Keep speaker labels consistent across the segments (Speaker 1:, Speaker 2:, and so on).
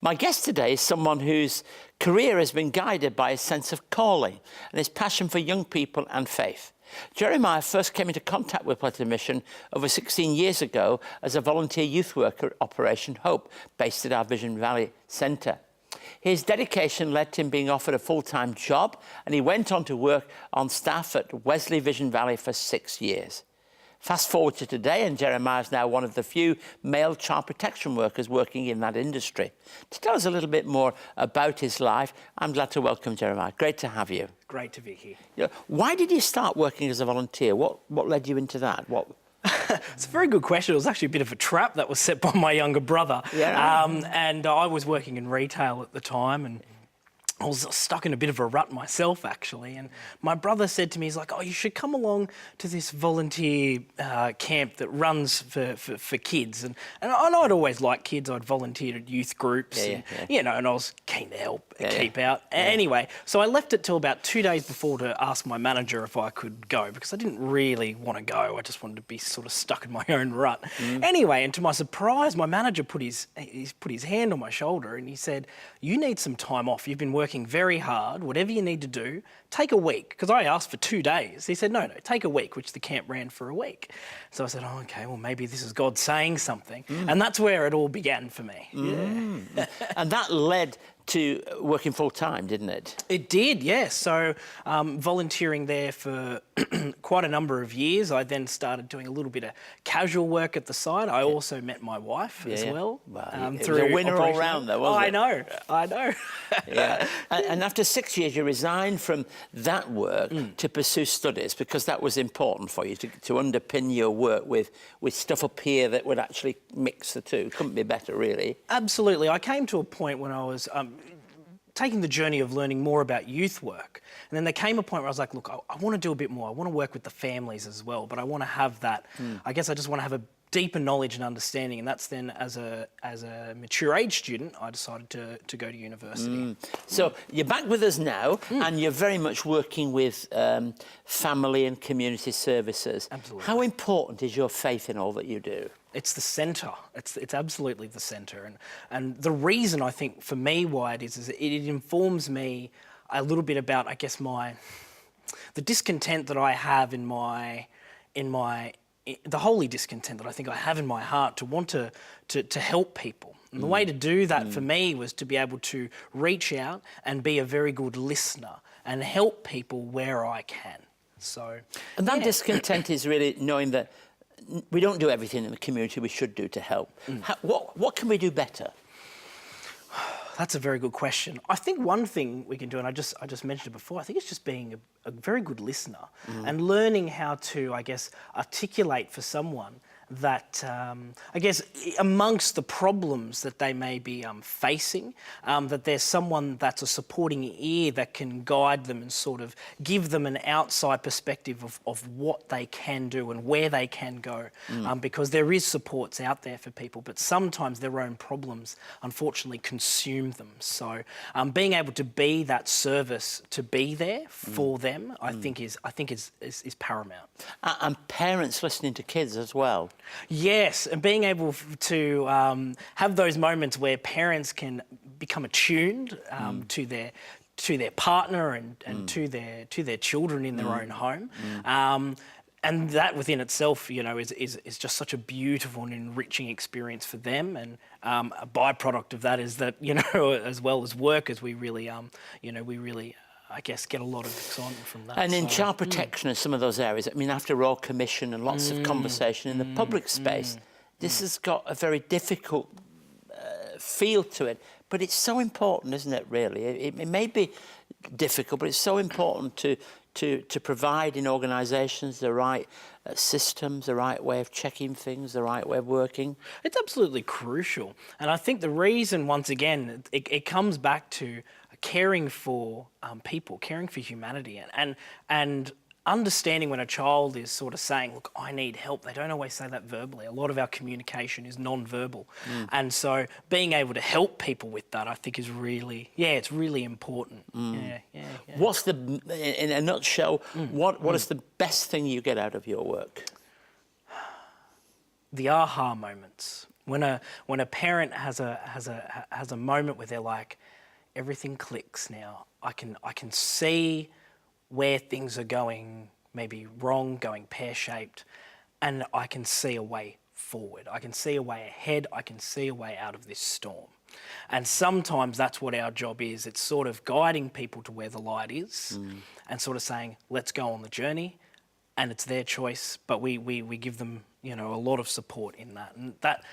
Speaker 1: My guest today is someone whose career has been guided by a sense of calling and his passion for young people and faith. Jeremiah first came into contact with Wesley Mission over 16 years ago as a volunteer youth worker at Operation Hope, based at our Vision Valley Centre. His dedication led to him being offered a full-time job, and he went on to work on staff at Wesley Vision Valley for 6 years. Fast forward to today, and Jeremiah is now one of the few male child protection workers working in that industry. To tell us a little bit more about his life, I'm glad to welcome Jeremiah. Great to have you.
Speaker 2: Great to be here.
Speaker 1: Why did you start working as a volunteer? What led you into that?
Speaker 2: It's a very good question. It was actually a bit of a trap that was set by my younger brother.
Speaker 1: Yeah.
Speaker 2: And I was working in retail at the time, and I was stuck in a bit of a rut myself, actually. And my brother said to me, he's like, oh, you should come along to this volunteer camp that runs for kids. And I'd always liked kids. I'd volunteered at youth groups, and I was keen to help keep out. Anyway, so I left it till about 2 days before to ask my manager if I could go, because I didn't really want to go. I just wanted to be sort of stuck in my own rut. Anyway, and to my surprise, my manager put his hand on my shoulder and he said, you need some time off. You've been working very hard. Whatever you need to do, take a week. Because I asked for 2 days. He said, no, take a week, which the camp ran for a week. So I said, oh, okay, well, maybe this is God saying something. And that's where it all began for me.
Speaker 1: And that led to working full-time, didn't it?
Speaker 2: It did, yes. So volunteering there for quite a number of years. I then started doing a little bit of casual work at the side. I also met my wife as well.
Speaker 1: It was a winner all round though, wasn't it?
Speaker 2: I know.
Speaker 1: Yeah. And after 6 years, you resigned from that work to pursue studies, because that was important for you, to underpin your work with stuff up here that would actually mix the two. Couldn't be better, really.
Speaker 2: Absolutely. I came to a point when I was taking the journey of learning more about youth work. And then there came a point where I was like, look, I want to do a bit more. I want to work with the families as well, but I want to have that, I guess I just want to have a deeper knowledge and understanding. And that's then, as a mature age student, I decided to go to university.
Speaker 1: So you're back with us now, and you're very much working with family and community services.
Speaker 2: Absolutely.
Speaker 1: How important is your faith in all that you do?
Speaker 2: It's the centre. It's absolutely the centre. And the reason, I think, for me why it is it informs me a little bit about, I guess, the discontent that I have the holy discontent that I think I have in my heart to want to help people. And the way to do that for me was to be able to reach out and be a very good listener and help people where I can.
Speaker 1: And that discontent is really knowing that we don't do everything in the community we should do to help. What can we do better?
Speaker 2: That's a very good question. I think one thing we can do, and I just mentioned it before, I think it's just being a very good listener and learning how to, I guess, articulate for someone that, I guess, amongst the problems that they may be facing, that there's someone that's a supporting ear that can guide them and sort of give them an outside perspective of what they can do and where they can go. Because there is supports out there for people, but sometimes their own problems, unfortunately, consume them. So being able to be that service, to be there for them, I think is paramount.
Speaker 1: And parents listening to kids as well.
Speaker 2: Yes, and being able to have those moments where parents can become attuned to their partner and to their children in their own home. And that within itself, is just such a beautiful and enriching experience for them. And a byproduct of that is that, as well as workers, we really, I guess, get a lot of excitement from that.
Speaker 1: And in child protection and some of those areas, I mean, after Royal Commission and lots of conversation in the public space, this has got a very difficult feel to it. But it's so important, isn't it, really? It may be difficult, but it's so important to provide in organisations the right systems, the right way of checking things, the right way of working.
Speaker 2: It's absolutely crucial. And I think the reason, once again, it comes back to caring for people, caring for humanity, and understanding when a child is sort of saying, look, I need help. They don't always say that verbally. A lot of our communication is non-verbal. And so being able to help people with that, I think, is really, it's really important.
Speaker 1: What's in a nutshell, what is the best thing you get out of your work?
Speaker 2: The aha moments. When a parent has a moment where they're like, everything clicks now. I can see where things are going maybe wrong, going pear-shaped, and I can see a way forward. I can see a way ahead. I can see a way out of this storm. And sometimes that's what our job is. It's sort of guiding people to where the light is and sort of saying, let's go on the journey. And it's their choice, but we give them, a lot of support in that. And that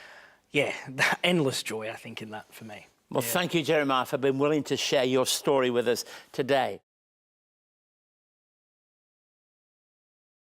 Speaker 2: endless joy, I think, in that for me.
Speaker 1: Well, thank you, Jeremiah, for being willing to share your story with us today.